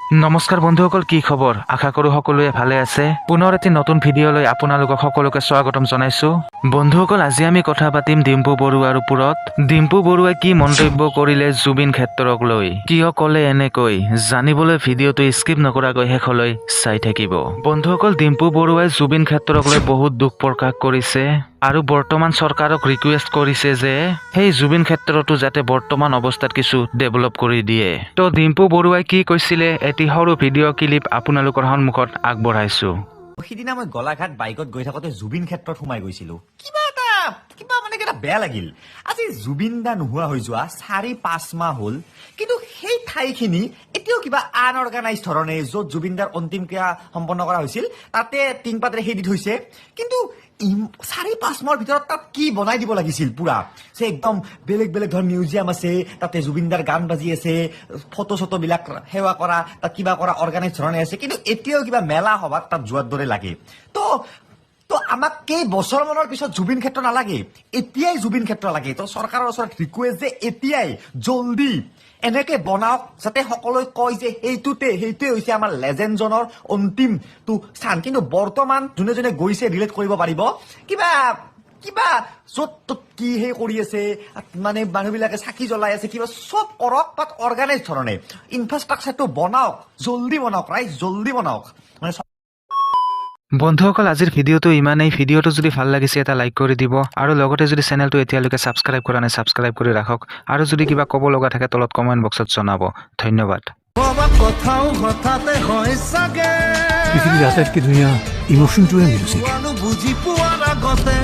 নমস্কাৰ বন্ধুসকল, কি খবৰ? আশা কৰো সকলোৱে ভালে আছে। পুনৰ এটি নতুন ভিডিঅ' লৈ আপোনালোকক সকলোকে স্বাগতম জনাইছো। বন্ধুসকল, আজি আমি কথা পাতিম ডিম্পু বৰুৱাৰ ওপৰত। ডিম্পু বৰুৱাই কি মন্তব্য কৰিলে জুবিন ক্ষেত্ৰক লৈ, কিয় ক'লে এনেকৈ, জানিবলৈ ভিডিঅ'টো স্কিপ নকৰাকৈ শেষলৈ চাই থাকিব। বন্ধুসকল, ডিম্পু বৰুৱাই জুবিন ক্ষেত্ৰক লৈ বহুত দুখ প্ৰকাশ কৰিছে আৰু বৰ্তমান চৰকাৰক ৰিকুৱেষ্ট কৰিছে যে সেই জুবিন ক্ষেত্ৰটো যাতে বৰ্তমান অৱস্থাত কিছু ডেভেলপ কৰি দিয়ে। তো ডিম্পু বৰুৱাই কি কৈছিলে এটি সৰু ভিডিঅ' ক্লিপ আপোনালোকৰ সন্মুখত আগবঢ়াইছো। সিদিনা মই গোলাঘাট বাইকত গৈ থাকোতে জুবিন ক্ষেত্ৰত সোমাই গৈছিলো। কিবা মানে কিবা বেয়া লাগিল। আজি জুবিন দা নোহোৱা হৈ যোৱা 4-5 মাহ হ'ল, কিন্তু সেই ঠাইখিনি এতিয়াও কিবা আনঅৰ্গানাইজ ধৰণে য'ত জুবিন দাৰ অন্তিম ক্ৰিয়া সম্পন্ন কৰা হৈছিল তাতে টিংপাতেৰে সেই দি থৈছে। কিন্তু 4-5 মাহৰ ভিতৰত তাত কি বনাই দিব লাগিছিল পুৰা যে একদম বেলেগ বেলেগ ধৰণৰ মিউজিয়াম আছে, তাতে জুবিন দাৰ গান বাজি আছে, ফটো বিলাক সেৱা কৰা, তাত কিবা কৰা অৰ্গানাইজ ধৰণে আছে, কিন্তু এতিয়াও কিবা মেলা সভাত তাত যোৱাৰ দৰে লাগে। তো আমাক কেইবছৰ মানৰ পিছত জুবিন ক্ষেত্ৰ নালাগে, এতিয়াই জুবিন ক্ষেত্ৰ লাগে। তো চৰকাৰৰ ওচৰত ৰিকুৱেষ্ট যে এতিয়াই জলদি এনেকে বনাওক যাতে সকলোৱে কয় যে সেইটোৱে হৈছে আমাৰ লেজেণ্ডজনৰ অন্তিমটো স্থান। কিন্তু বৰ্তমান যোনে যোনে গৈছে ৰিলেট কৰিব পাৰিব কিবা য'ত কি সেই কৰি আছে, মানে মানুহবিলাকে চাকি জ্বলাই আছে, কিবা চব কৰক বাট অৰ্গানাইজ ধৰণে ইনফ্ৰাষ্ট্ৰাকচাৰটো বনাওক, জলদি বনাওক, ৰাইজ জলদি বনাওক। মানে বন্ধুসকল, আজিৰ ভিডিঅ'টো ইমানেই। ভিডিঅ'টো যদি ভাল লাগিছে এটা লাইক কৰি দিব আৰু লগতে যদি চেনেলটো এতিয়ালৈকে ছাবস্ক্ৰাইব কৰা নাই ছাবস্ক্ৰাইব কৰি ৰাখক আৰু যদি কিবা ক'ব লগা থাকে তলত কমেণ্ট বক্সত জনাব। ধন্যবাদ। পৃথিৱীৰ আটাইতকৈ ধুনীয়া ইমোশ্যনটোৱে মিউজিক। বুজি পোৱাৰ আগতে